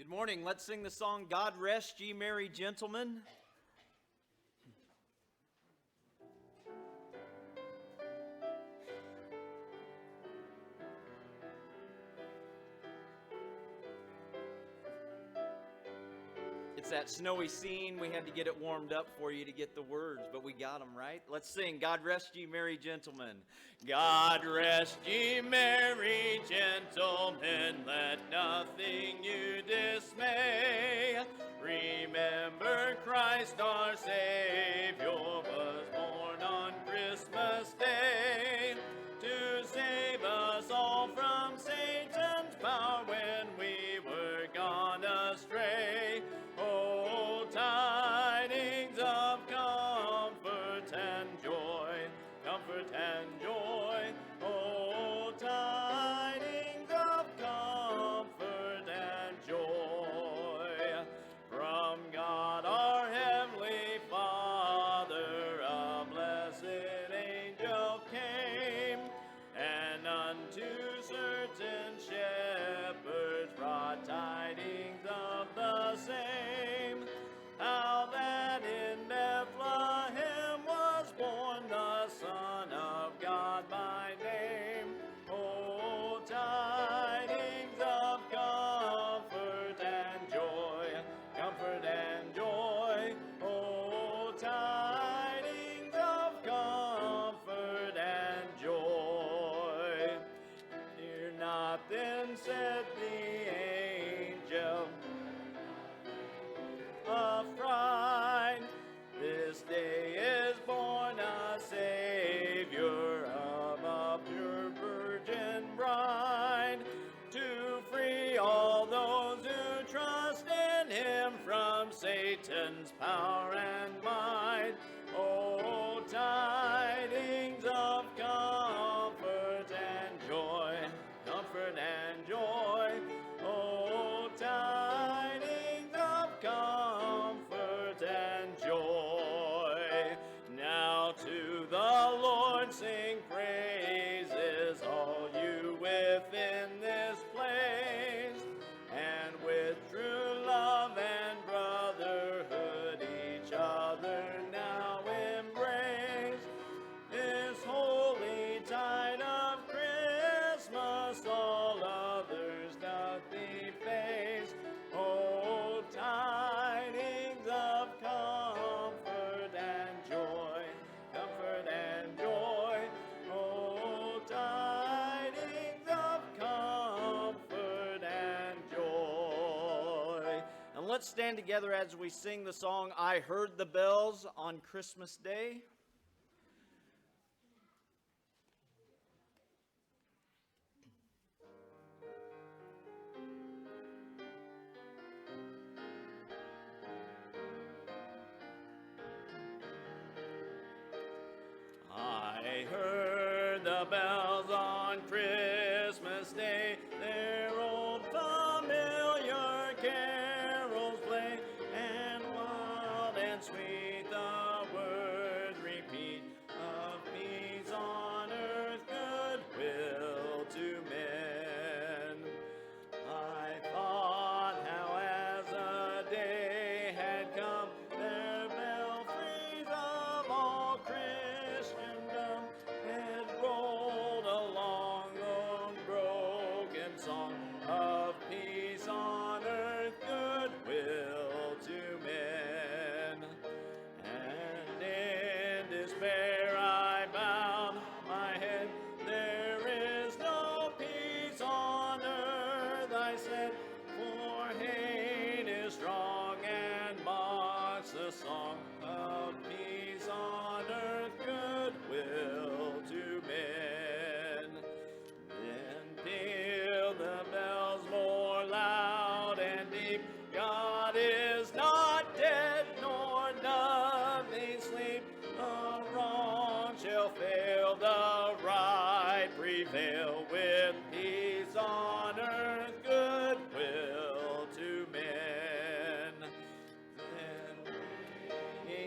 Good morning. Let's sing the song, God Rest Ye Merry Gentlemen. It's that snowy scene. We had to get it warmed up for you to get the words, but we got them right. Let's sing, God Rest Ye Merry Gentlemen. God rest ye merry gentlemen, let nothing you dismay. Remember Christ our Savior was born on Christmas Day to save us all from Satan's power when we were gone astray. Oh, tidings of comfort and joy, comfort and joy. Oh, tidings of comfort and joy. From God our Heavenly Father, a blessed angel came, and unto certain shepherds brought tidings of the same, how that in Bethlehem was born the Son of God by name. Oh, tidings of comfort and joy, comfort and joy. Oh, tidings of comfort and joy. Fear not, then said the angel, affright, this day is born a Savior of a pure virgin bride, to free all those who trust in him from Satan's power and might. Oh, tidings of comfort and joy, comfort and joy. Oh, tidings of comfort and joy. Now to the Lord sing praises, all you within this place, and with true love and brotherhood each other now embrace. This holy tide of Christmas all others doth deface. Oh, tidings of comfort and joy, comfort and joy. Oh, tidings of comfort and joy. And let's stand together as we sing the song, I Heard the Bells on Christmas Day. I heard the bells on Christmas Day, their old familiar carols play, and wild and sweet the words repeat of peace on earth, goodwill to men. I thought how as a day had come, their belfries of all Christendom had rolled a long, unbroken song of peace on earth, goodwill to men. And in despair I bowed my head, there is no peace on earth, I said, for hate is strong and mocks the song of peace on earth, goodwill to men. Then peal the bells more loud and deep, God is not dead, nor doth he sleep. The wrong shall fail, the right prevail, with peace on earth, goodwill to men. Then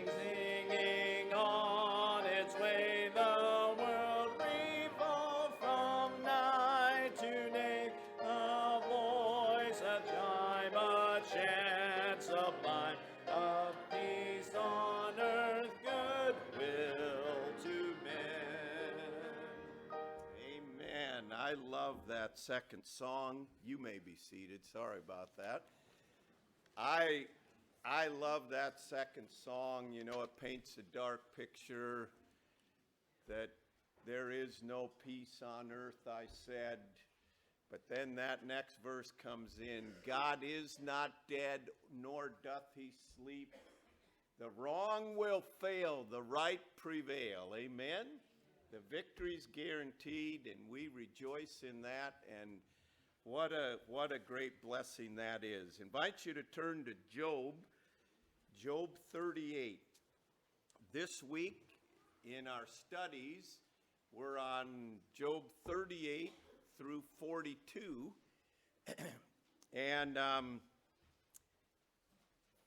singing on its way, the world revolved from night to day, a voice of chime chant sublime of peace on earth, goodwill to men. Amen. I love that second song. You may be seated. Sorry about that. I love that second song. You know, it paints a dark picture that there is no peace on earth, I said. But then that next verse comes in. God is not dead, nor doth he sleep. The wrong will fail, the right prevail. Amen? The victory's guaranteed, and we rejoice in that. And what a great blessing that is. Invite you to turn to Job 38. This week in our studies, we're on Job 38 through 42. And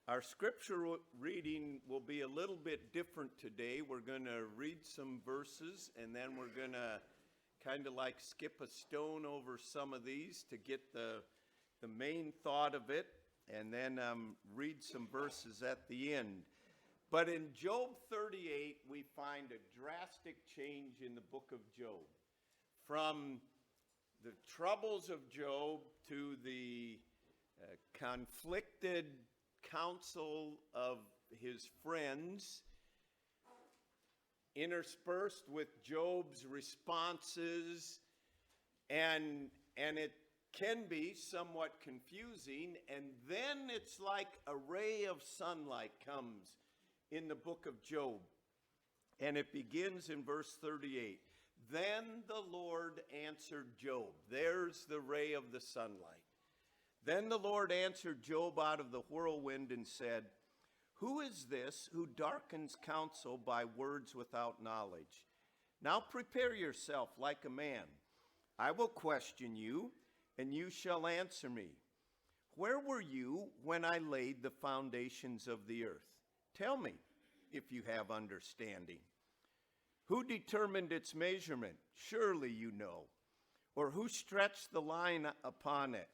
our scripture reading will be a little bit different today. We're going to read some verses, and then we're going to kind of like skip a stone over some of these to get the main thought of it, and then read some verses at the end. But in Job 38, we find a drastic change in the book of Job. From the troubles of Job to the conflicted counsel of his friends, interspersed with Job's responses, and it can be somewhat confusing, and then it's like a ray of sunlight comes in the book of Job, and it begins in verse 38. Then the Lord answered Job. There's the ray of the sunlight. Then the Lord answered Job out of the whirlwind and said, "Who is this who darkens counsel by words without knowledge? Now prepare yourself like a man. I will question you, and you shall answer me. Where were you when I laid the foundations of the earth? Tell me, if you have understanding. Who determined its measurement? Surely you know. Or who stretched the line upon it?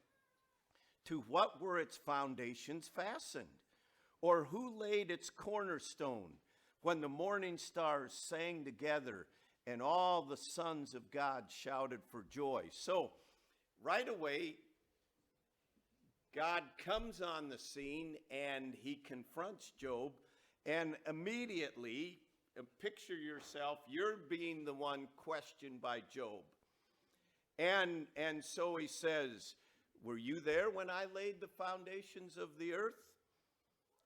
To what were its foundations fastened? Or who laid its cornerstone when the morning stars sang together and all the sons of God shouted for joy?" So, right away, God comes on the scene and he confronts Job, and immediately, picture yourself, you're being the one questioned by Job. And so he says, "Were you there when I laid the foundations of the earth?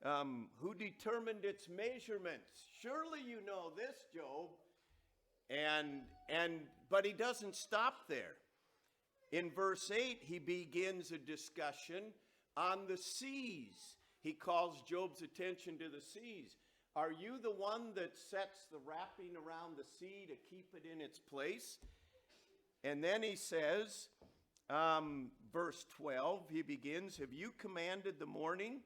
Who determined its measurements? Surely you know this, Job." But he doesn't stop there. In verse 8, he begins a discussion on the seas. He calls Job's attention to the seas. Are you the one that sets the wrapping around the sea to keep it in its place? And then he says, verse 12, he begins, "Have you commanded the morning?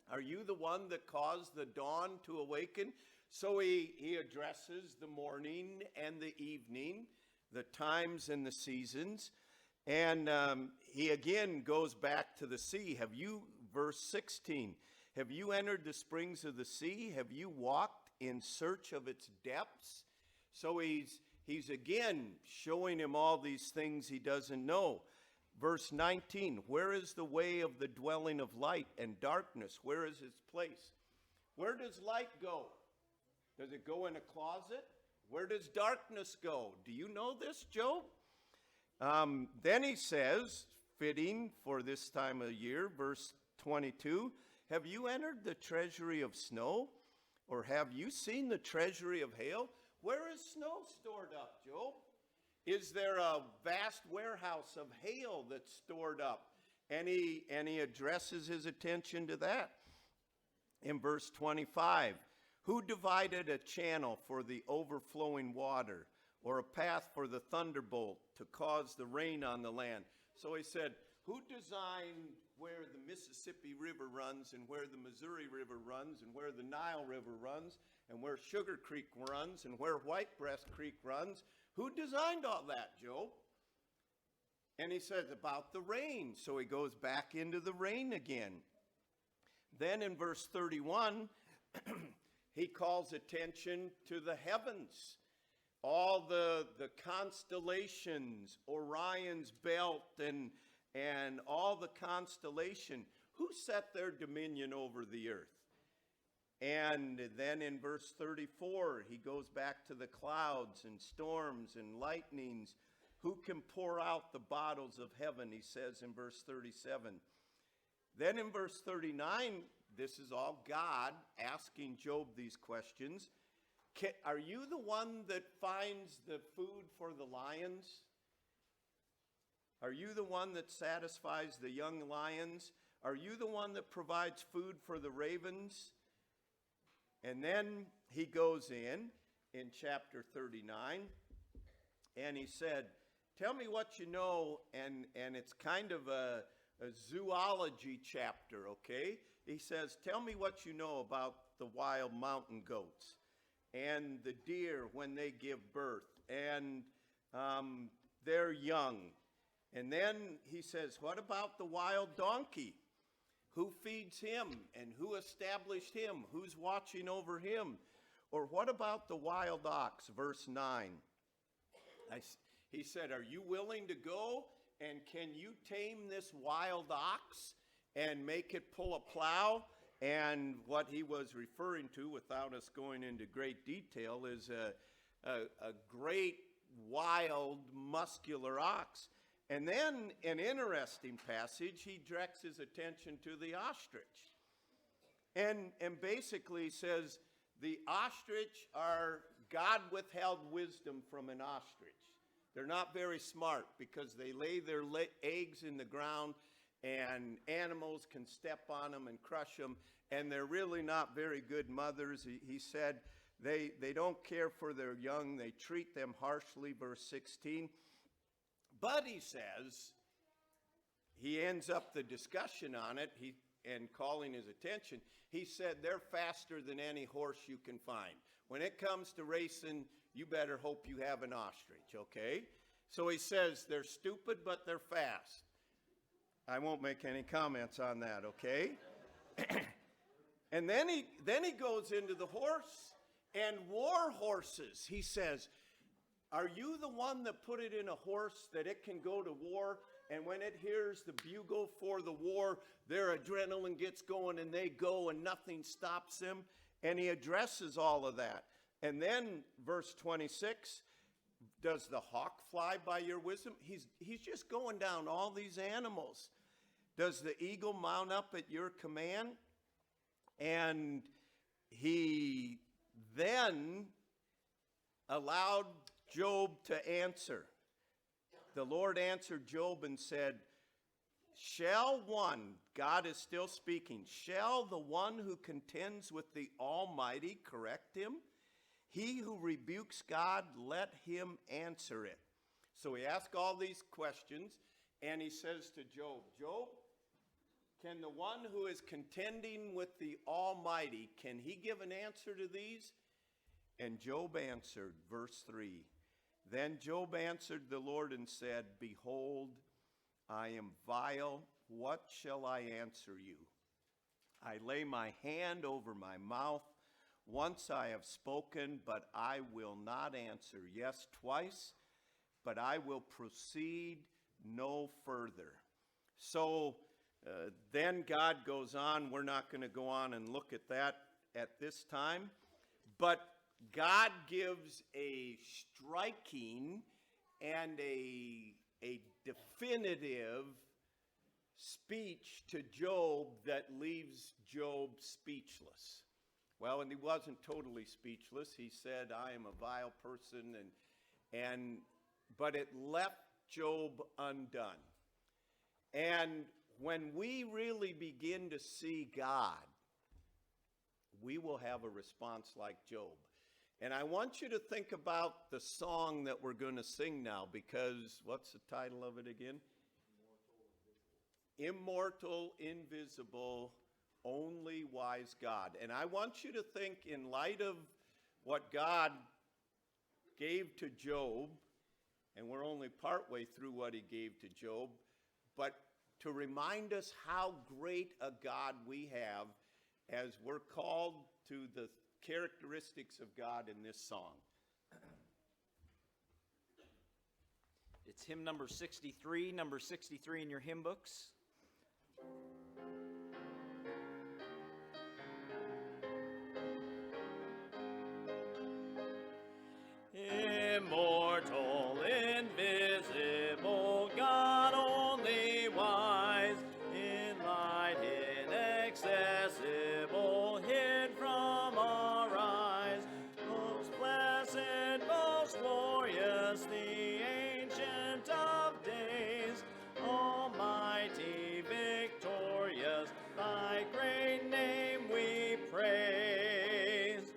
Are you the one that caused the dawn to awaken?" So he addresses the morning and the evening, the times and the seasons. And he again goes back to the sea. Verse 16, "Have you entered the springs of the sea? Have you walked in search of its depths?" So he's again showing him all these things he doesn't know. Verse 19, "Where is the way of the dwelling of light and darkness? Where is its place?" Where does light go? Does it go in a closet? Where does darkness go? Do you know this, Job? Then he says, fitting for this time of year, verse 22, "Have you entered the treasury of snow? Or have you seen the treasury of hail?" Where is snow stored up, Job? Is there a vast warehouse of hail that's stored up? And he addresses his attention to that. In verse 25, "Who divided a channel for the overflowing water, or a path for the thunderbolt to cause the rain on the land?" So he said, who designed where the Mississippi River runs and where the Missouri River runs and where the Nile River runs and where Sugar Creek runs and where Whitebreast Creek runs? Who designed all that, Job? And he says about the rain. So he goes back into the rain again. then in verse 31, he calls attention to the heavens. All the constellations, Orion's belt, and all the constellation. Who set their dominion over the earth? And then in verse 34, he goes back to the clouds and storms and lightnings. Who can pour out the bottles of heaven, he says in verse 37. Then in verse 39, this is all God asking Job these questions. Are you the one that finds the food for the lions? Are you the one that satisfies the young lions? Are you the one that provides food for the ravens? And then he goes in chapter 39, and he said, tell me what you know, and it's kind of a zoology chapter, okay? He says, tell me what you know about the wild mountain goats and the deer when they give birth, and they're young. And then he says, what about the wild donkey? Who feeds him and who established him? Who's watching over him? Or what about the wild ox? Verse 9. He said, are you willing to go? And can you tame this wild ox and make it pull a plow? And what he was referring to, without us going into great detail, is a great, wild, muscular ox. And then, an interesting passage, he directs his attention to the ostrich. And basically says, the ostrich God withheld wisdom from an ostrich. They're not very smart because they lay their eggs in the ground and animals can step on them and crush them, and they're really not very good mothers. He said they don't care for their young, they treat them harshly, verse 16. But he says, he ends up the discussion on it and calling his attention. He said, they're faster than any horse you can find. When it comes to racing, you better hope you have an ostrich, okay? So he says, they're stupid, but they're fast. I won't make any comments on that, okay? And then he goes into the horse and war horses. He says, are you the one that put it in a horse that it can go to war, and when it hears the bugle for the war, their adrenaline gets going and they go and nothing stops them? And he addresses all of that. And then verse 26, does the hawk fly by your wisdom? He's just going down all these animals. Does the eagle mount up at your command? And he then allowed Job to answer. The Lord answered Job and said, shall one, God is still speaking, shall the one who contends with the Almighty correct him? He who rebukes God, let him answer it. So he asks all these questions, and he says to Job, Job, can the one who is contending with the Almighty, can he give an answer to these? And Job answered, verse 3, then Job answered the Lord and said, behold, I am vile. What shall I answer you? I lay my hand over my mouth. Once I have spoken, but I will not answer. Yes, twice, but I will proceed no further. So then God goes on. We're not going to go on and look at that at this time. But God gives a striking and a definitive speech to Job that leaves Job speechless. Well, and he wasn't totally speechless. He said, I am a vile person, but it left Job undone. And when we really begin to see God, we will have a response like Job. And I want you to think about the song that we're going to sing now, because what's the title of it again? Immortal, invisible, only wise God. And I want you to think, in light of what God gave to Job, and we're only partway through what he gave to Job, but to remind us how great a God we have as we're called to the characteristics of God in this song. It's hymn number 63 in your hymn books. Immortal, invisible, God only wise, in light inaccessible, hid from our eyes, most blessed, most glorious, the Ancient of Days, almighty, victorious, thy great name we praise.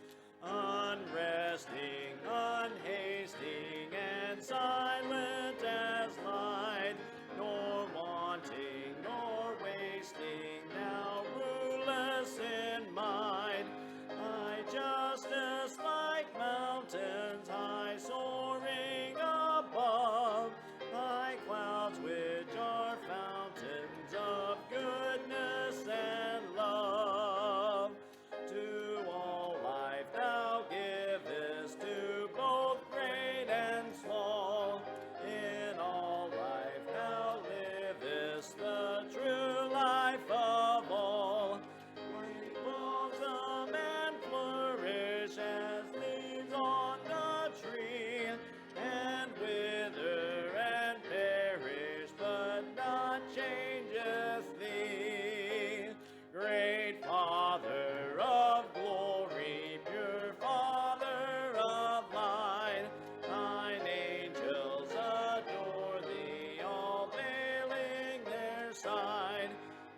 Unresting, unhasting, and silent as light, nor wanting, nor wasting, now ruleless in mind. Thy justice like mountains, high soaring above, thy clouds which are fountains of goodness and love. To all life thou givest, to both great and small. In all life thou livest, the true life of all. White blossom and flourish as leaves on the tree, and wither and perish, but not changeth thee. Great Father of glory, pure Father of light, thine angels adore thee, all veiling their side.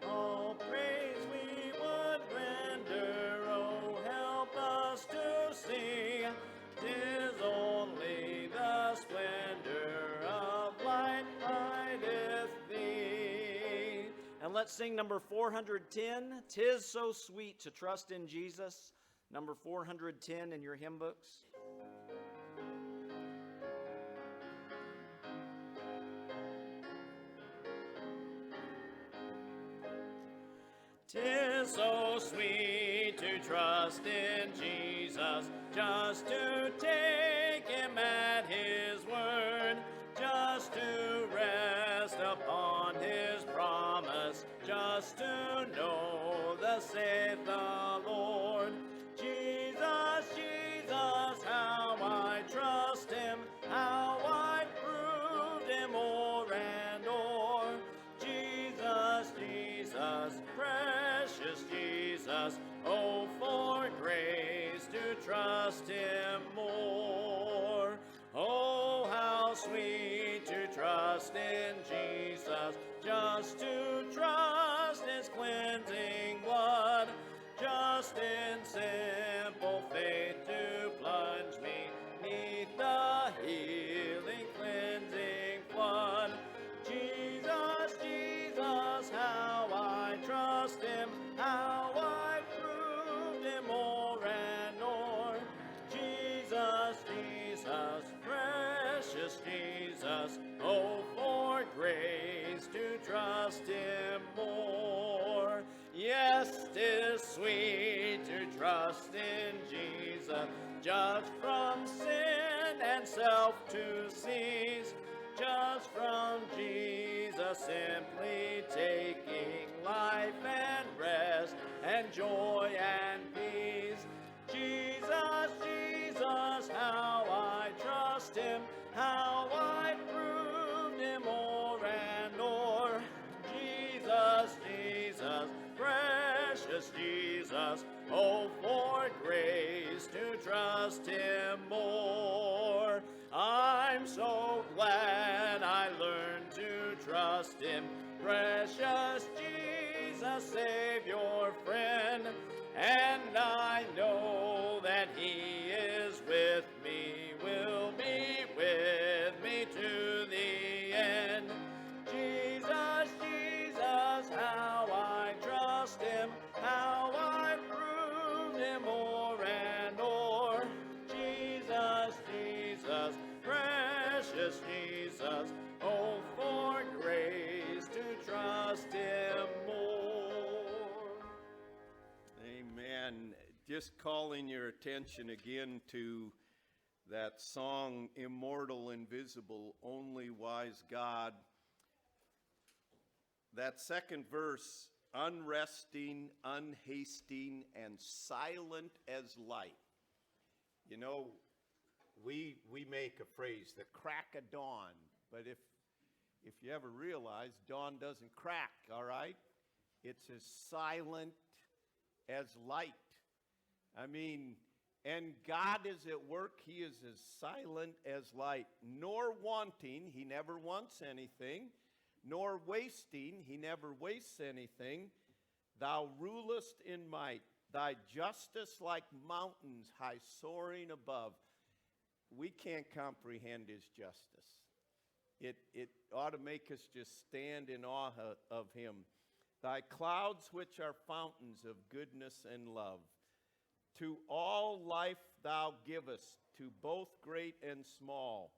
All praise we would render, oh help us to see, 'tis only the splendor of light hideth thee. And let's sing number 410, 'Tis So Sweet to Trust in Jesus. Number 410 in your hymn books. 'Tis so sweet to trust in Jesus, just to take him at his word, just to rest upon his promise, just to know thus saith the Lord. Jesus, Jesus, how I trust him, how I proved him o'er and o'er. Jesus, Jesus, precious Jesus, oh, for grace to trust him more. Oh, how sweet to trust in Jesus, just to trust his cleansing blood, just in simple faith to plunge me 'neath the healing, cleansing flood. Jesus, Jesus, how I trust him, how I proved him o'er and o'er. Jesus, Jesus, precious Jesus, oh, for grace to trust him more. Yes, 'tis sweet to trust in Jesus, just from sin and self to cease, just from Jesus simply taking life and rest and joy and peace. Jesus, Jesus, how I trust him, how I proved him o'er and o'er. Jesus, Jesus, precious Jesus, oh, for grace to trust him more. I'm so glad I learned to trust him, precious Jesus, Savior, friend, and I know that he is with me, will be with me to the end. Jesus, Jesus, how I trust him, how I proved him o'er and o'er. Jesus, Jesus, precious Jesus, oh, for grace to trust him more. just calling your attention again to that song, Immortal, Invisible, Only Wise God. That second verse, unresting, unhasting, and silent as light. You know, we make a phrase, the crack of dawn, but if you ever realize, dawn doesn't crack, all right? It's as silent as light. I mean, and God is at work. He is as silent as light, nor wanting, he never wants anything, nor wasting, he never wastes anything. Thou rulest in might, thy justice like mountains high soaring above. We can't comprehend his justice. It ought to make us just stand in awe of him. Thy clouds which are fountains of goodness and love. To all life thou givest, to both great and small.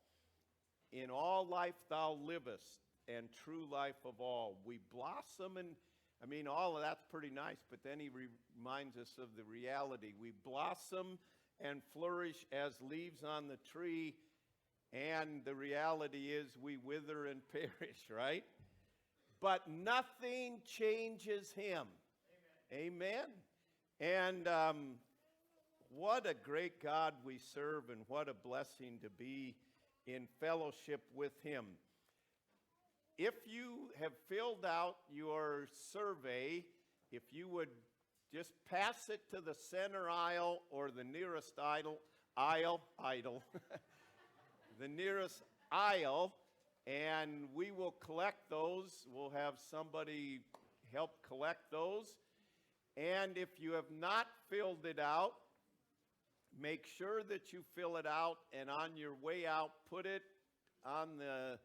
In all life thou livest, and true life of all. We blossom, and I mean, all of that's pretty nice, but then he reminds us of the reality. We blossom and flourish as leaves on the tree, and the reality is we wither and perish, right? But nothing changes him. Amen. And what a great God we serve, and what a blessing to be in fellowship with him. If you have filled out your survey, if you would just pass it to the center aisle or the nearest aisle, the nearest aisle, and we will collect those. We'll have somebody help collect those. And if you have not filled it out, make sure that you fill it out, and on your way out, put it on the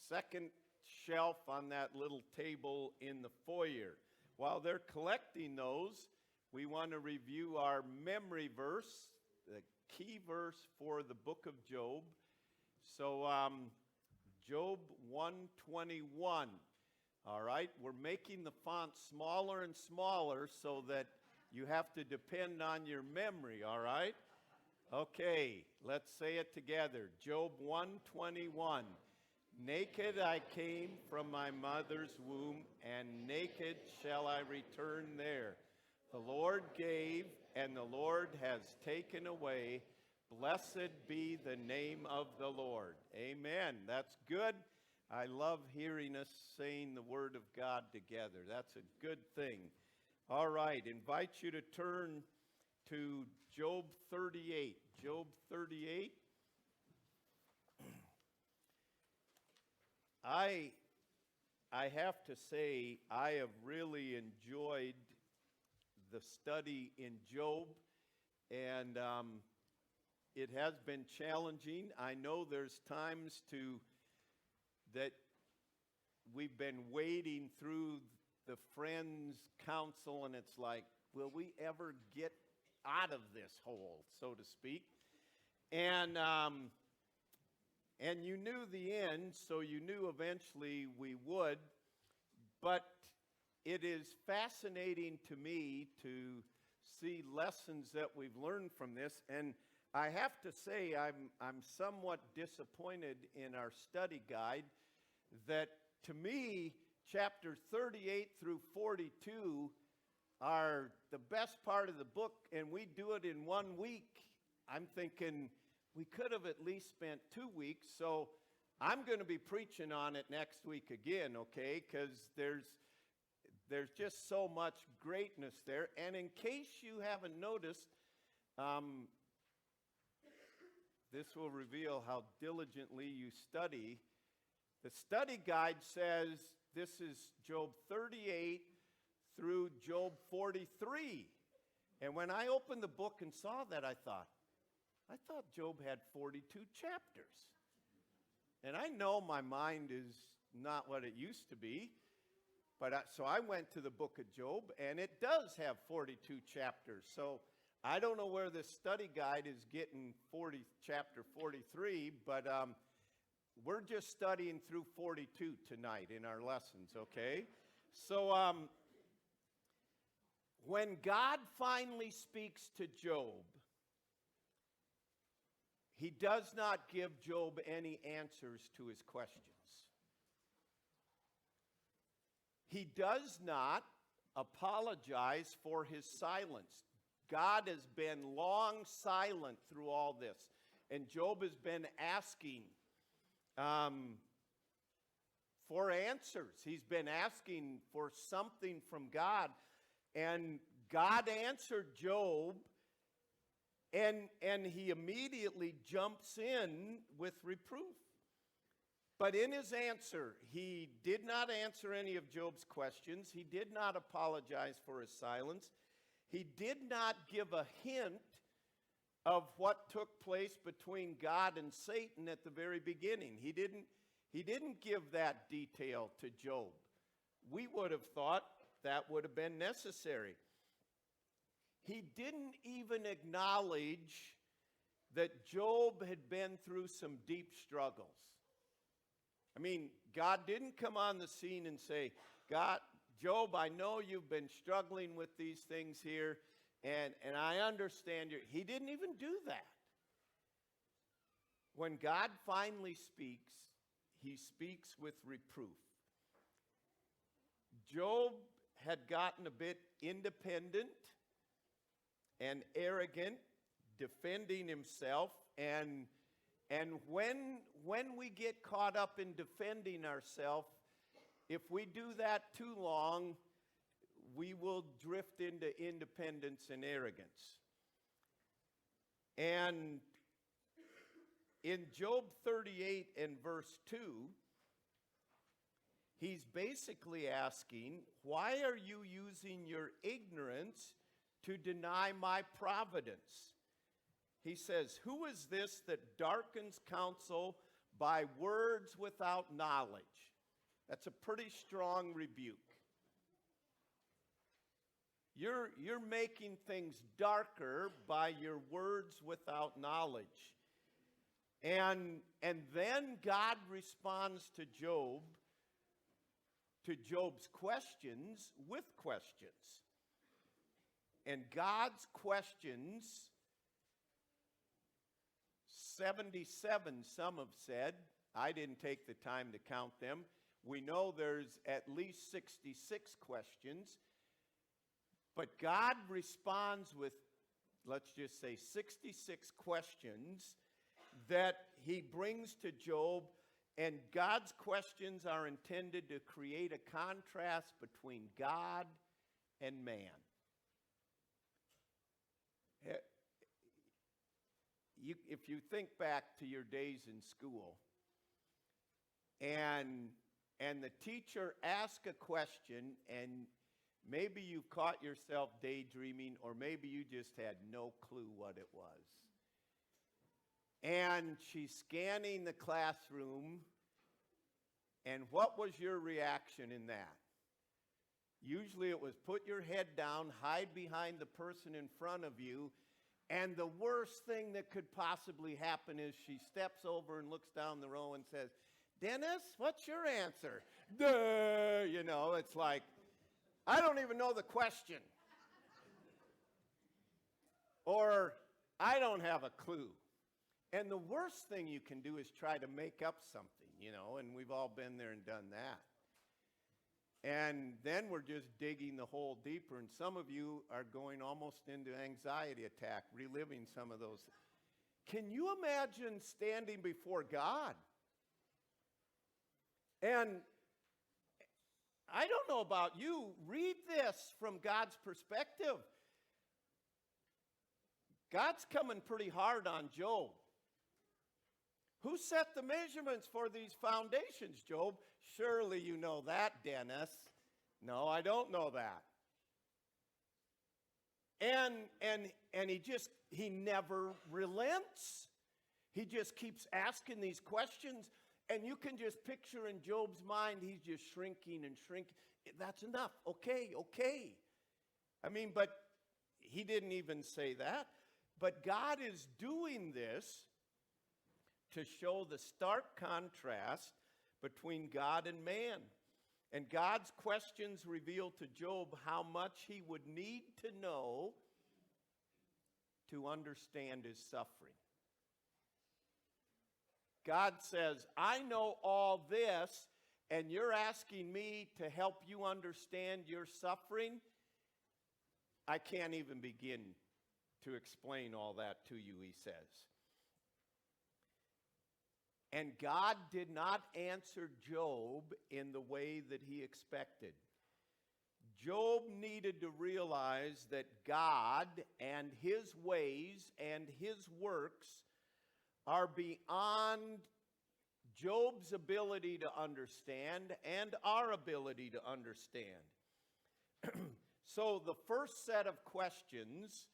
second shelf on that little table in the foyer. While they're collecting those, we want to review our memory verse, the key verse for the book of Job. So, Job 1:21. All right, we're making the font smaller and smaller so that you have to depend on your memory, all right? Okay, let's say it together. Job 1:21. Naked I came from my mother's womb, and naked shall I return there. The Lord gave, and the Lord has taken away. Blessed be the name of the Lord. Amen. That's good. I love hearing us saying the word of God together. That's a good thing. All right, invite you to turn to Job 38. Job 38. I have to say, I have really enjoyed the study in Job, and it has been challenging. I know there's times that we've been wading through the friends' counsel, and it's like, will we ever get out of this hole, so to speak? And you knew the end, so you knew eventually we would. But it is fascinating to me to see lessons that we've learned from this. And I have to say, I'm somewhat disappointed in our study guide that, to me, chapter 38 through 42 are the best part of the book, and we do it in 1 week. I'm thinking we could have at least spent 2 weeks, so I'm going to be preaching on it next week again, okay? Because there's just so much greatness there. And in case you haven't noticed, this will reveal how diligently you study. The study guide says this is Job 38 through Job 43. And when I opened the book and saw that, I thought Job had 42 chapters. And I know my mind is not what it used to be, but so I went to the book of Job, and it does have 42 chapters. So I don't know where this study guide is getting chapter 43, but we're just studying through 42 tonight in our lessons, okay? So When God finally speaks to Job, he does not give Job any answers to his questions. He does not apologize for his silence. God has been long silent through all this, and Job has been asking for answers. He's been asking for something from God, and God answered Job, and he immediately jumps in with reproof. But in his answer, he did not answer any of Job's questions. He did not apologize for his silence. He did not give a hint of what took place between God and Satan at the very beginning. He didn't give that detail to Job. We would have thought that would have been necessary. He didn't even acknowledge that Job had been through some deep struggles. I mean, God didn't come on the scene and say, Job, I know you've been struggling with these things here, and I understand you. He didn't even do that. When God finally speaks, he speaks with reproof. Job had gotten a bit independent and arrogant, defending himself, and when we get caught up in defending ourselves, if we do that too long, we will drift into independence and arrogance. And in Job 38 and verse 2, he's basically asking, why are you using your ignorance to deny my providence? He says, who is this that darkens counsel by words without knowledge? That's a pretty strong rebuke. You're making things darker by your words without knowledge. And then God responds to Job's questions with questions. And God's questions, 77, some have said. I didn't take the time to count them. We know there's at least 66 questions. But God responds with, let's just say, 66 questions that he brings to Job. And God's questions are intended to create a contrast between God and man. If you think back to your days in school, and the teacher asks a question, and maybe you caught yourself daydreaming, or maybe you just had no clue what it was. And she's scanning the classroom, and what was your reaction in that? Usually it was put your head down, hide behind the person in front of you, and the worst thing that could possibly happen is she steps over and looks down the row and says, Dennis, what's your answer? Duh! You know, it's like, I don't even know the question. Or, I don't have a clue. And the worst thing you can do is try to make up something, you know, and we've all been there and done that. And then we're just digging the hole deeper, and some of you are going almost into anxiety attack, reliving some of those. Can you imagine standing before God? And I don't know about you, read this from God's perspective. God's coming pretty hard on Job. Who set the measurements for these foundations, Job? Surely you know that, Dennis. No, I don't know that. And he never relents. He just keeps asking these questions, and you can just picture in Job's mind, he's just shrinking and shrinking. That's enough. Okay. I mean, but he didn't even say that. But God is doing this to show the stark contrast between God and man. And God's questions reveal to Job how much he would need to know to understand his suffering. God says, I know all this, and you're asking me to help you understand your suffering? I can't even begin to explain all that to you, he says. And God did not answer Job in the way that he expected. Job needed to realize that God and his ways and his works are beyond Job's ability to understand and our ability to understand. So the first set of questions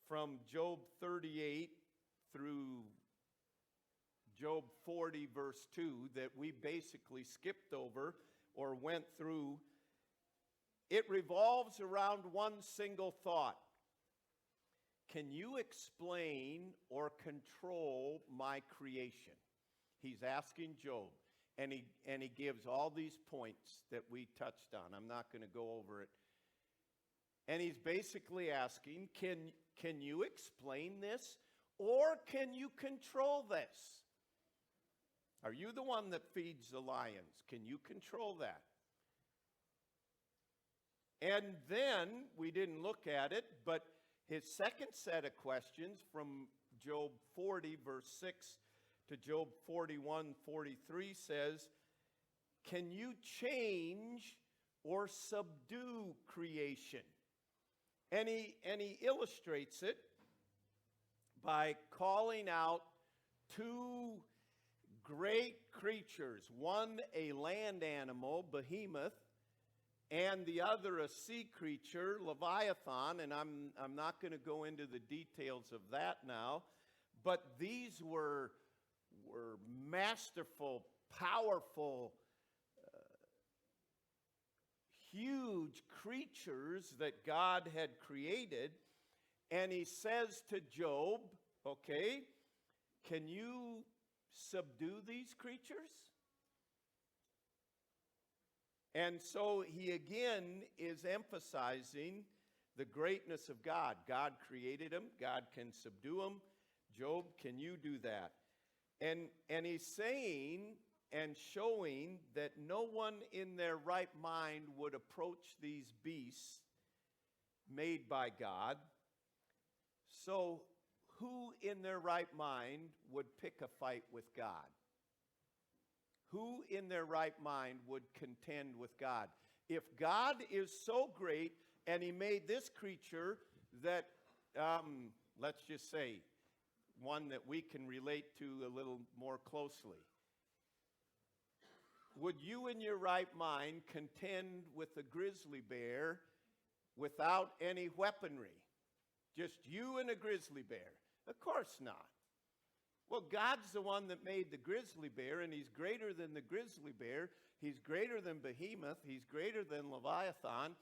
from Job 38 through Job 40 verse 2 that we basically skipped over or went through, it revolves around one single thought. Can you explain or control my creation? He's asking Job, and he gives all these points that we touched on. I'm not going to go over it. And he's basically asking, can you explain this, or can you control this? Are you the one that feeds the lions? Can you control that? And then, we didn't look at it, but his second set of questions from Job 40, verse 6 to Job 41, 43 says, can you change or subdue creation? And he illustrates it by calling out two great creatures, one a land animal, behemoth, and the other a sea creature, Leviathan, and I'm not going to go into the details of that now, but these were masterful, powerful, huge creatures that God had created, and he says to Job, okay, can you subdue these creatures? And so he again is emphasizing the greatness of God. God created them. God can subdue them. Job, can you do that? And he's saying and showing that no one in their right mind would approach these beasts made by God. So who in their right mind would pick a fight with God? Who in their right mind would contend with God? If God is so great and he made this creature that, let's just say, one that we can relate to a little more closely, would you in your right mind contend with a grizzly bear without any weaponry? Just you and a grizzly bear? Of course not. Well, God's the one that made the grizzly bear, and he's greater than the grizzly bear. He's greater than Behemoth. He's greater than Leviathan.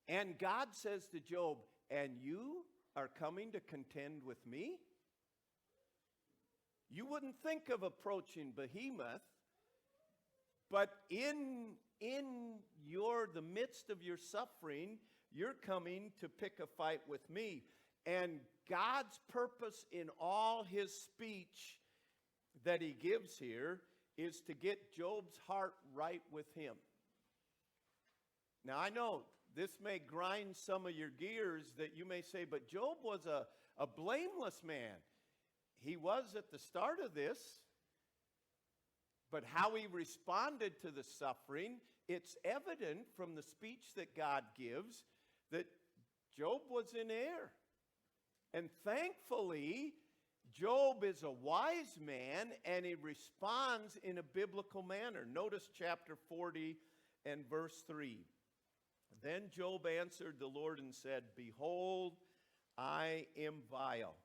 And God says to Job, and you are coming to contend with me? You wouldn't think of approaching Behemoth, but in the midst of your suffering, you're coming to pick a fight with me. And God's purpose in all his speech that he gives here is to get Job's heart right with him. Now, I know this may grind some of your gears that you may say, but Job was a blameless man. He was at the start of this, but how he responded to the suffering, it's evident from the speech that God gives that Job was in error. And thankfully, Job is a wise man, and he responds in a biblical manner. Notice chapter 40 and verse 3. Then Job answered the Lord and said, behold, I am vile.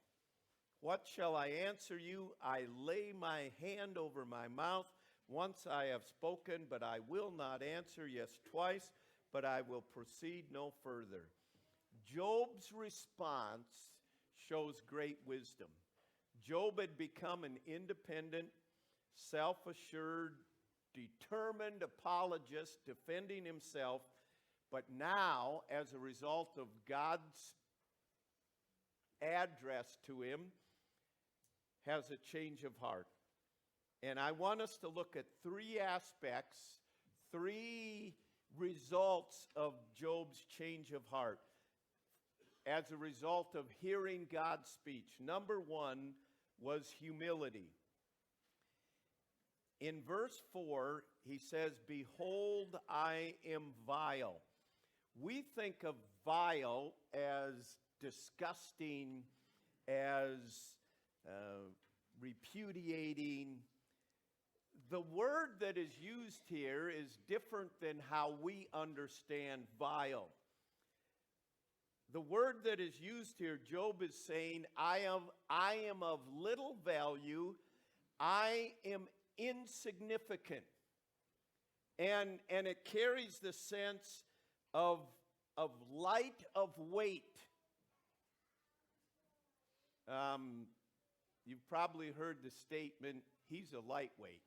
What shall I answer you? I lay my hand over my mouth. Once I have spoken, but I will not answer. Yes, twice, but I will proceed no further. Job's response shows great wisdom. Job had become an independent, self-assured determined apologist defending himself, but now, as a result of God's address to him, has a change of heart. And I want us to look at three aspects, three results of Job's change of heart as a result of hearing God's speech. Number one was humility. In verse 4, he says, "Behold, I am vile." We think of vile as disgusting, as repudiating. The word that is used here is different than how we understand vile. The word that is used here, Job is saying, I am of little value, I am insignificant. And it carries the sense of light of weight. You've probably heard the statement, he's a lightweight.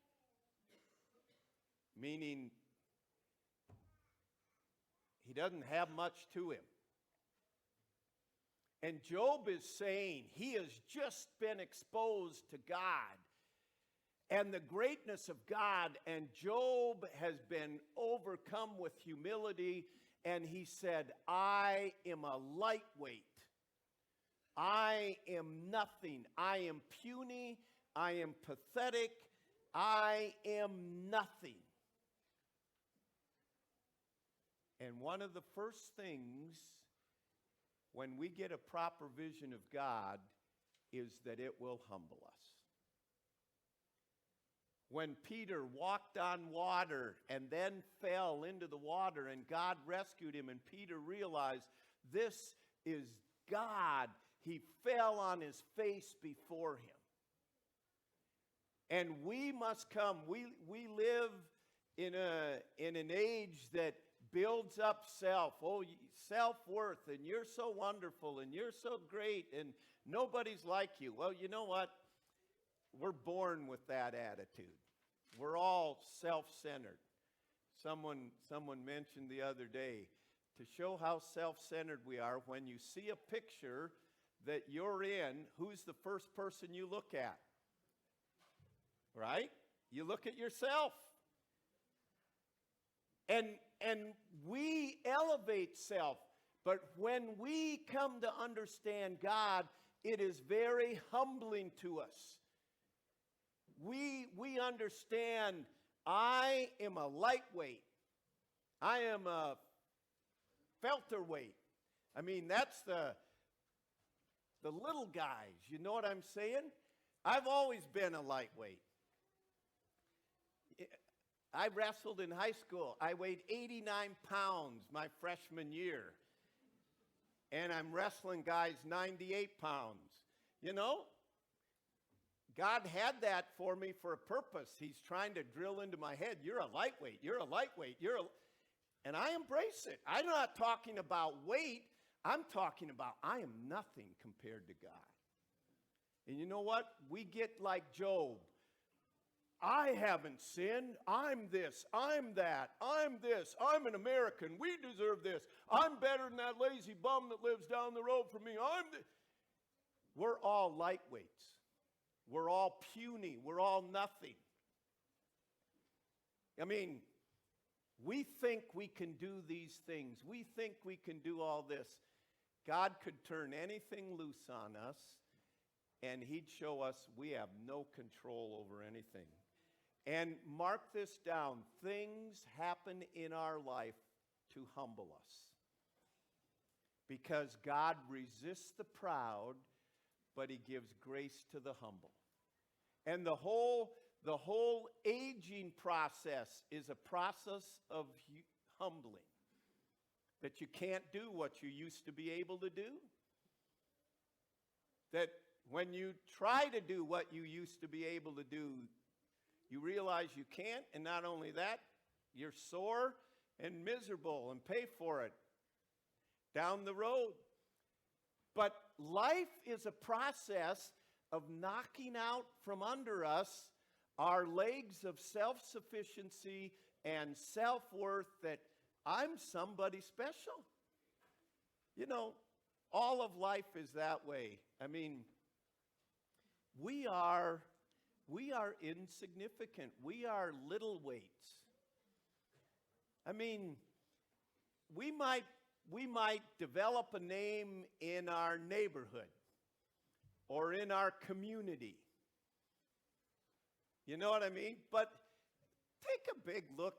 Meaning, he doesn't have much to him. And Job is saying he has just been exposed to God and the greatness of God, and Job has been overcome with humility, and he said, I am a lightweight. I am nothing. I am puny. I am pathetic. I am nothing. And one of the first things when we get a proper vision of God is that it will humble us. When Peter walked on water and then fell into the water and God rescued him and Peter realized this is God, he fell on his face before him. And we must come. We live in an age that builds up self. Oh, self-worth, and you're so wonderful, and you're so great, and nobody's like you. Well, you know what? We're born with that attitude. We're all self-centered. Someone mentioned the other day, to show how self-centered we are, when you see a picture that you're in, who's the first person you look at? Right? You look at yourself. And we elevate self, but when we come to understand God, it is very humbling to us. We understand I am a lightweight. I am a welterweight. I mean, that's the little guys. You know what I'm saying? I've always been a lightweight. I wrestled in high school. I weighed 89 pounds my freshman year. And I'm wrestling guys 98 pounds. You know, God had that for me for a purpose. He's trying to drill into my head, you're a lightweight, you're a lightweight, and I embrace it. I'm not talking about weight. I'm talking about I am nothing compared to God. And you know what? We get like Job. I haven't sinned. I'm this. I'm that. I'm this. I'm an American. We deserve this. I'm better than that lazy bum that lives down the road from me. We're all lightweights. We're all puny. We're all nothing. I mean, we think we can do these things. We think we can do all this. God could turn anything loose on us, and he'd show us we have no control over anything. And mark this down, things happen in our life to humble us. Because God resists the proud, but he gives grace to the humble. And the whole aging process is a process of humbling. That you can't do what you used to be able to do. That when you try to do what you used to be able to do, you realize you can't, and not only that, you're sore and miserable and pay for it down the road. But life is a process of knocking out from under us are legs of self-sufficiency and self-worth, that I'm somebody special. You know, all of life is that way. I mean, we are insignificant. We are little weights. I mean, we might develop a name in our neighborhood or in our community. You know what I mean? But take a big look.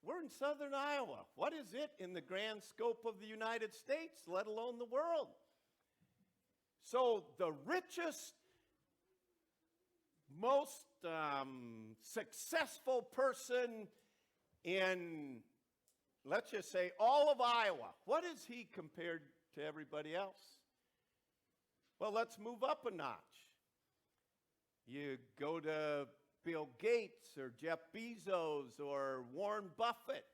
We're in southern Iowa. What is it in the grand scope of the United States, let alone the world? So the richest, most successful person in, let's just say, all of Iowa, what is he compared to everybody else? Well, let's move up a notch. You go to Bill Gates or Jeff Bezos or Warren Buffett.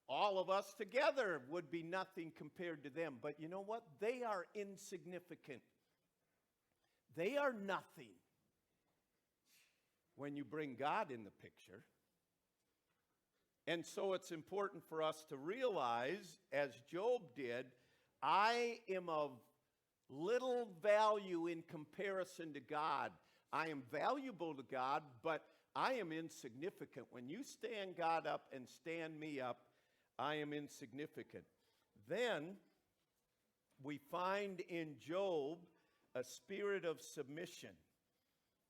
All of us together would be nothing compared to them. But you know what? They are insignificant. They are nothing when you bring God in the picture. And so it's important for us to realize, as Job did, I am of little value in comparison to God. I am valuable to God, but I am insignificant. When you stand God up and stand me up, I am insignificant. Then we find in Job a spirit of submission.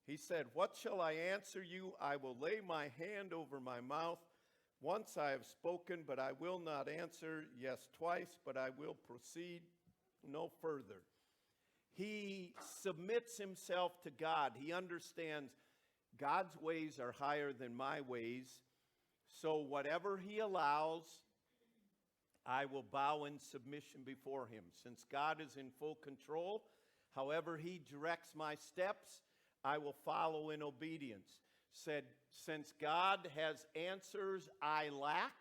He said, "What shall I answer you? I will lay my hand over my mouth. Once I have spoken, but I will not answer. Yes, twice, but I will proceed no further." He submits himself to God. He understands God's ways are higher than my ways. So whatever he allows, I will bow in submission before him. Since God is in full control, however he directs my steps, I will follow in obedience. Said, since God has answers I lack,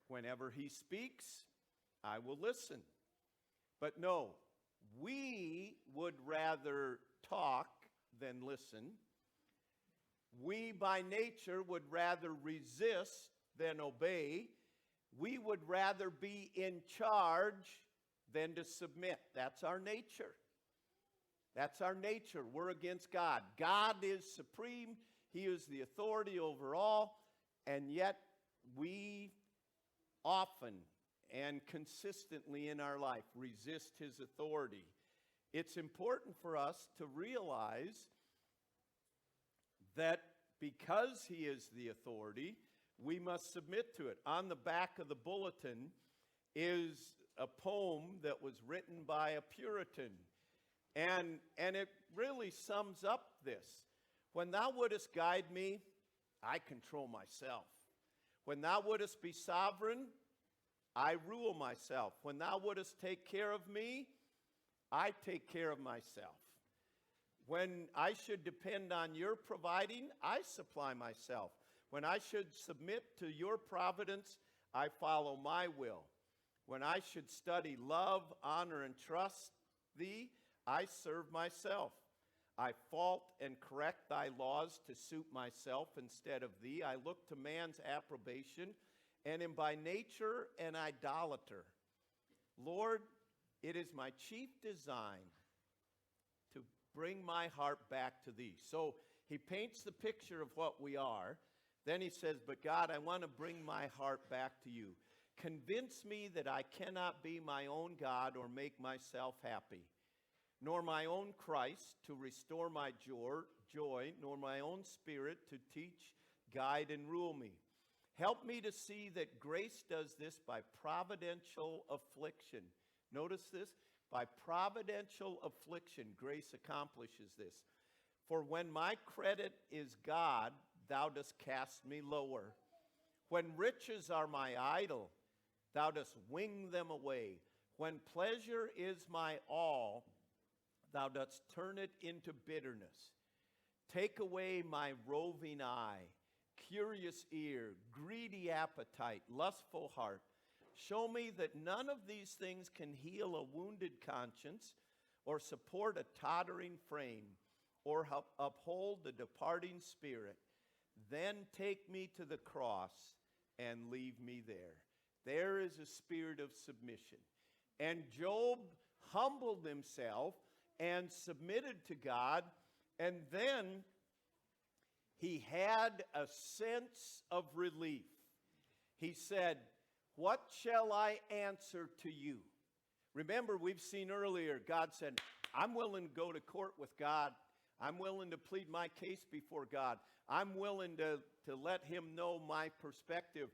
whenever he speaks, I will listen. But no, we would rather talk than listen. We by nature would rather resist than obey. We would rather be in charge than to submit. That's our nature. That's our nature. We're against God. God is supreme. He is the authority over all. And yet we often and consistently in our life resist his authority. It's important for us to realize that because he is the authority, we must submit to it. On the back of the bulletin is a poem that was written by a Puritan. And it really sums up this. When thou wouldest guide me, I control myself. When thou wouldest be sovereign, I rule myself. When thou wouldest take care of me, I take care of myself. When I should depend on your providing, I supply myself. When I should submit to your providence, I follow my will. When I should study love, honor, and trust thee, I serve myself. I fault and correct thy laws to suit myself instead of thee. I look to man's approbation and am by nature an idolater. Lord, it is my chief design to bring my heart back to thee. So he paints the picture of what we are. Then he says, but God, I want to bring my heart back to you. Convince me that I cannot be my own God or make myself happy, nor my own Christ to restore my joy, nor my own spirit to teach, guide, and rule me. Help me to see that grace does this by providential affliction. Notice this, by providential affliction, grace accomplishes this. For when my credit is God, thou dost cast me lower. When riches are my idol, thou dost wing them away. When pleasure is my all, thou dost turn it into bitterness. Take away my roving eye, curious ear, greedy appetite, lustful heart. Show me that none of these things can heal a wounded conscience or support a tottering frame, or uphold the departing spirit, then take me to the cross and leave me there. There is a spirit of submission. And Job humbled himself and submitted to God, and then he had a sense of relief. He said, "What shall I answer to you?" Remember, we've seen earlier, God said, I'm willing to go to court with God. I'm willing to plead my case before God. I'm willing to let him know my perspective.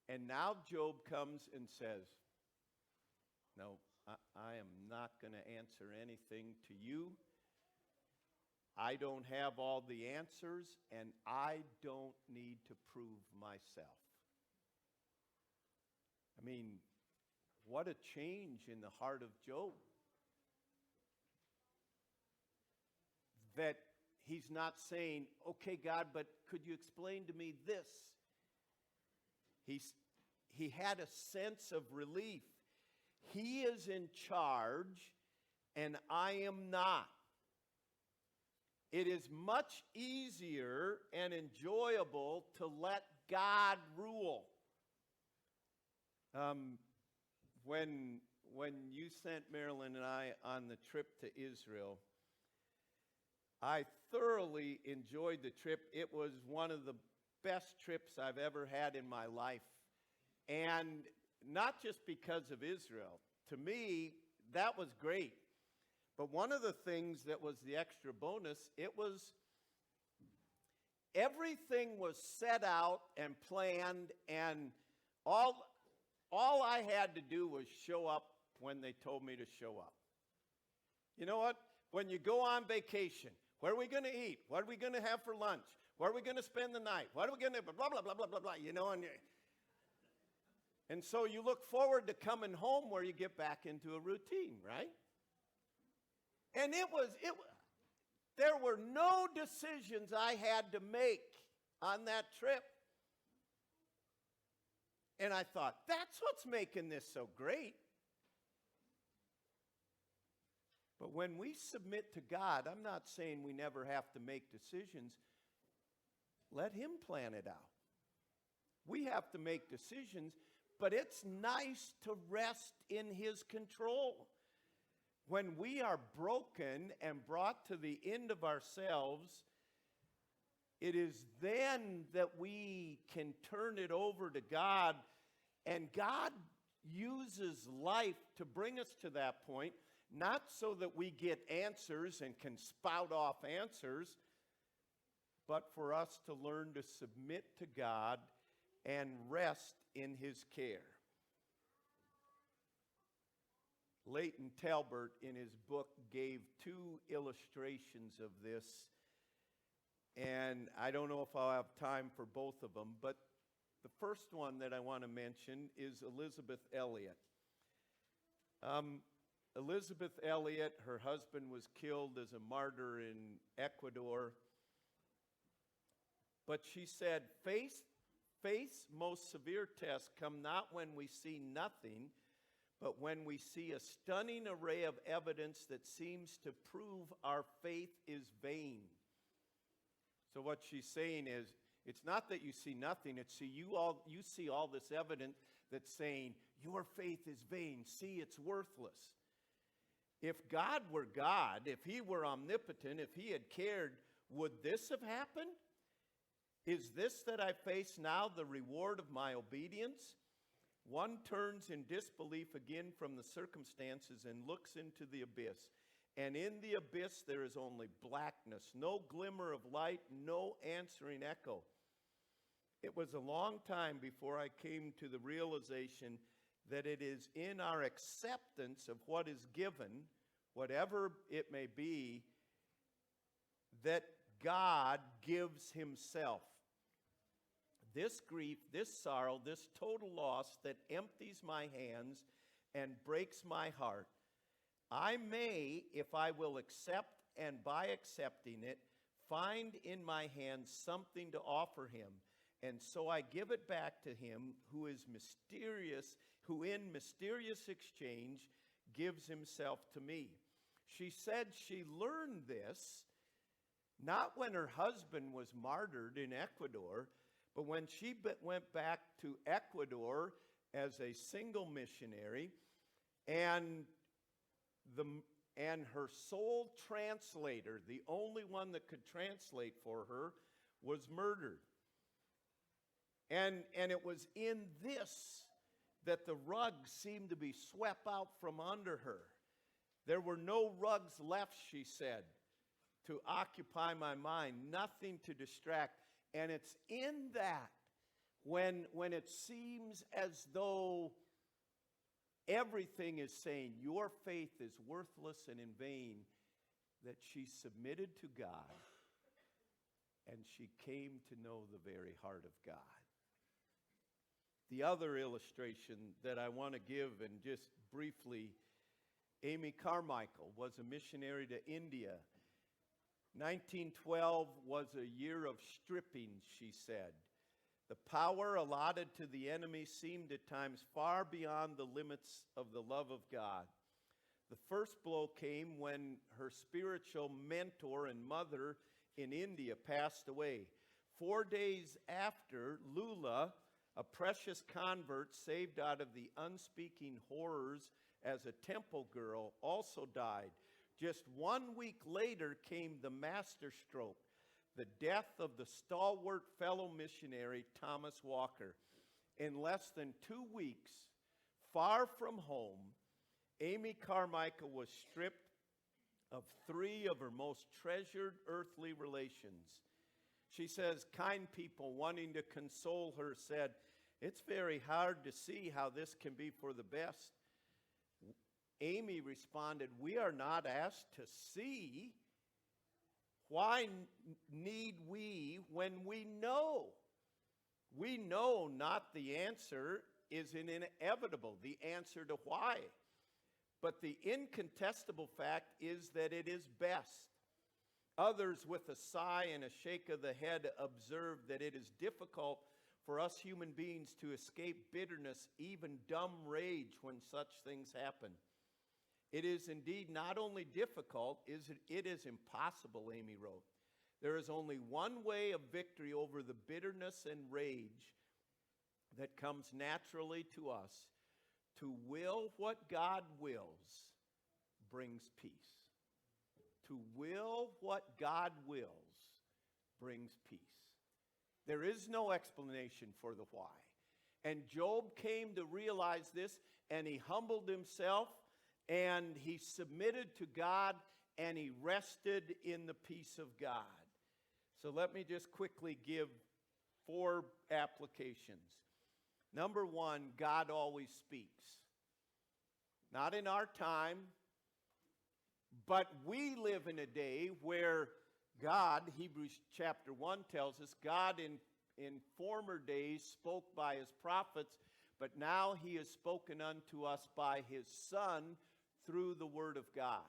And now Job comes and says, no, I am not going to answer anything to you. I don't have all the answers, and I don't need to prove myself. I mean, what a change in the heart of Job. That he's not saying, okay, God, but could you explain to me this? He had a sense of relief. He is in charge, and I am not. It is much easier and enjoyable to let God rule. When you sent Marilyn and I on the trip to Israel, I thoroughly enjoyed the trip. It was one of the best trips I've ever had in my life. And not just because of Israel. To me, that was great. But one of the things that was the extra bonus, everything was set out and planned, and all I had to do was show up when they told me to show up. You know what? When you go on vacation, where are we going to eat? What are we going to have for lunch? Where are we going to spend the night? What are we going to blah, blah, blah, blah, blah, blah, you know? And so you look forward to coming home where you get back into a routine, right? And there were no decisions I had to make on that trip. And I thought, that's what's making this so great. But when we submit to God, I'm not saying we never have to make decisions. Let him plan it out. We have to make decisions, but it's nice to rest in his control. When we are broken and brought to the end of ourselves, it is then that we can turn it over to God, and God uses life to bring us to that point, not so that we get answers and can spout off answers, but for us to learn to submit to God and rest in his care. Leighton Talbert, in his book, gave 2 illustrations of this, and I don't know if I'll have time for both of them, but the first one that I want to mention is Elizabeth Elliott. Elizabeth Elliott, her husband was killed as a martyr in Ecuador, but she said, faith's most severe tests come not when we see nothing, but when we see a stunning array of evidence that seems to prove our faith is vain. So what she's saying is, it's not that you see nothing, it's you see all this evidence that's saying, your faith is vain, see, it's worthless. If God were God, if he were omnipotent, if he had cared, would this have happened? Is this that I face now the reward of my obedience? One turns in disbelief again from the circumstances and looks into the abyss. And in the abyss there is only blackness, no glimmer of light, no answering echo. It was a long time before I came to the realization that it is in our acceptance of what is given, whatever it may be, that God gives himself. This grief, this sorrow, this total loss that empties my hands and breaks my heart, I may, if I will accept, and by accepting it, find in my hands something to offer him. And so I give it back to him who is mysterious, who in mysterious exchange gives himself to me. She said she learned this not when her husband was martyred in Ecuador, but when she went back to Ecuador as a single missionary, and her sole translator, the only one that could translate for her, was murdered. And it was in this that the rug seemed to be swept out from under her. There were no rugs left, she said, to occupy my mind, nothing to distract. And it's in that when it seems as though everything is saying your faith is worthless and in vain, that she submitted to God and she came to know the very heart of God. The other illustration that I want to give, and just briefly, Amy Carmichael was a missionary to India. 1912 was a year of stripping, she said. The power allotted to the enemy seemed at times far beyond the limits of the love of God. The first blow came when her spiritual mentor and mother in India passed away. 4 days after, Lula, a precious convert saved out of the unspeaking horrors as a temple girl, also died. Just 1 week later came the masterstroke, the death of the stalwart fellow missionary Thomas Walker. In less than 2 weeks, far from home, Amy Carmichael was stripped of 3 of her most treasured earthly relations. She says, kind people wanting to console her said, "It's very hard to see how this can be for the best." Amy responded, "We are not asked to see. Why need we when we know? We know not the answer is inevitable, the answer to why. But the incontestable fact is that it is best. Others, with a sigh and a shake of the head, observe that it is difficult for us human beings to escape bitterness, even dumb rage, when such things happen. It is indeed not only difficult, it is impossible," Amy wrote. "There is only one way of victory over the bitterness and rage that comes naturally to us. To will what God wills brings peace." To will what God wills brings peace. There is no explanation for the why. And Job came to realize this, and he humbled himself, and he submitted to God, and he rested in the peace of God. So let me just quickly give 4 applications. Number 1, God always speaks. Not in our time, but we live in a day where God, Hebrews chapter 1 tells us, God in former days spoke by his prophets, but now he has spoken unto us by his Son through the word of God.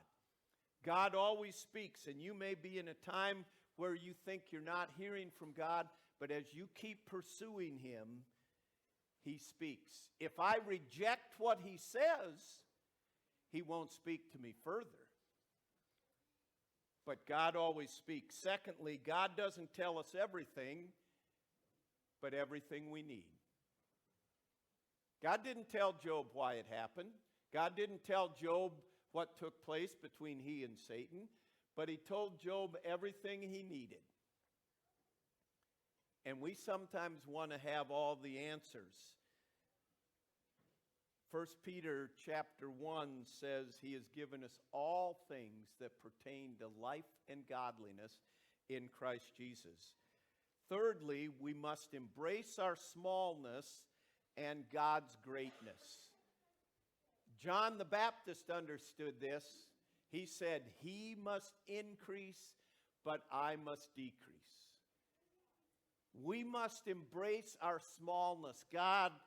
God always speaks, and you may be in a time where you think you're not hearing from God, but as you keep pursuing him, he speaks. If I reject what he says, he won't speak to me further. But God always speaks. Secondly, God doesn't tell us everything, but everything we need. God didn't tell Job why it happened. God didn't tell Job what took place between he and Satan, but he told Job everything he needed. And we sometimes want to have all the answers. 1 Peter chapter 1 says he has given us all things that pertain to life and godliness in Christ Jesus. Thirdly, we must embrace our smallness and God's greatness. John the Baptist understood this. He said, "He must increase, but I must decrease." We must embrace our smallness. God,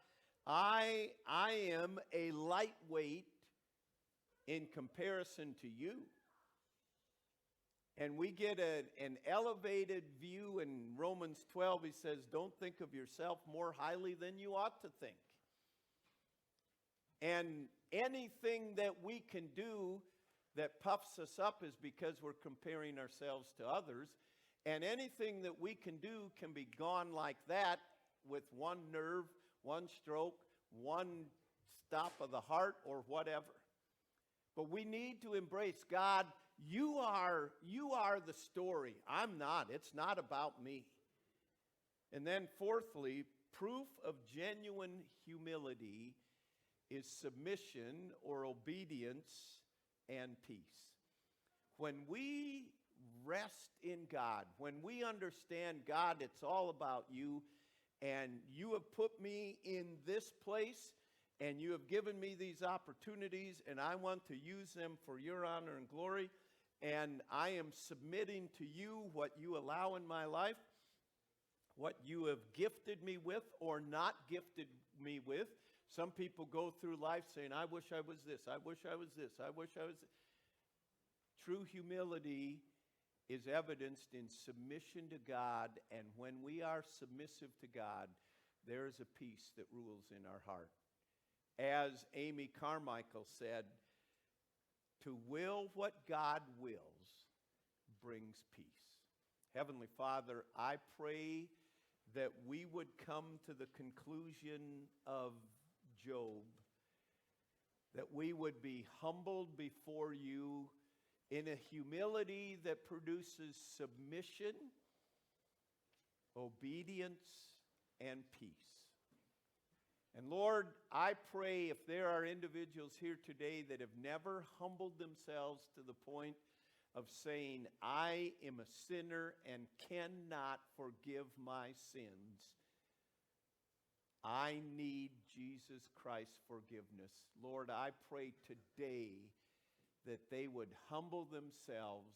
I am a lightweight in comparison to you. And we get an elevated view in Romans 12. He says, don't think of yourself more highly than you ought to think. And anything that we can do that puffs us up is because we're comparing ourselves to others. And anything that we can do can be gone like that with one nerve, one stroke, one stop of the heart, or whatever. But we need to embrace God. You are the story. I'm not. It's not about me. And then fourthly, proof of genuine humility is submission or obedience and peace. When we rest in God, when we understand, God, it's all about you, and you have put me in this place, and you have given me these opportunities, and I want to use them for your honor and glory, and I am submitting to you what you allow in my life, what you have gifted me with or not gifted me with. Some people go through life saying, I wish I was this, I wish I was this, I wish I was this. True humility is evidenced in submission to God, and when we are submissive to God, there is a peace that rules in our heart. As Amy Carmichael said, to will what God wills brings peace. Heavenly Father, I pray that we would come to the conclusion of Job, that we would be humbled before you in a humility that produces submission, obedience, and peace. And Lord, I pray if there are individuals here today that have never humbled themselves to the point of saying, I am a sinner and cannot forgive my sins, I need Jesus Christ's forgiveness. Lord, I pray today that they would humble themselves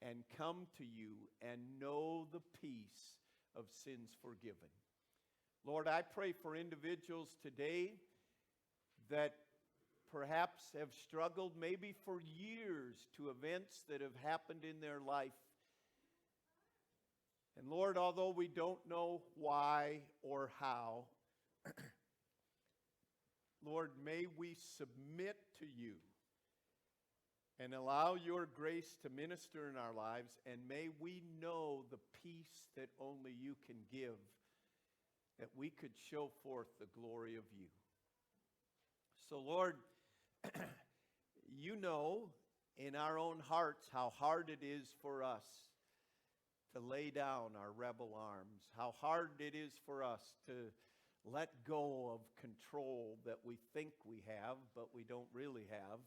and come to you and know the peace of sins forgiven. Lord, I pray for individuals today that perhaps have struggled maybe for years to events that have happened in their life. And Lord, although we don't know why or how, Lord, may we submit to you and allow your grace to minister in our lives, and may we know the peace that only you can give, that we could show forth the glory of you. So, Lord, you know in our own hearts how hard it is for us to lay down our rebel arms, how hard it is for us to let go of control that we think we have, but we don't really have.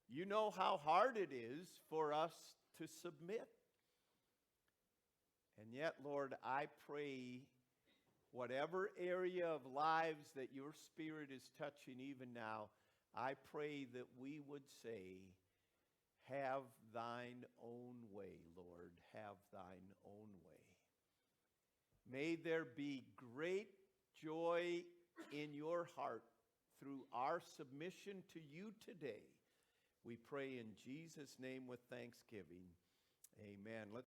You know how hard it is for us to submit. And yet, Lord, I pray whatever area of lives that your Spirit is touching even now, I pray that we would say, have thine own way, Lord, have thine own way. May there be great joy in your heart through our submission to you today. We pray in Jesus' name with thanksgiving. Amen. Let's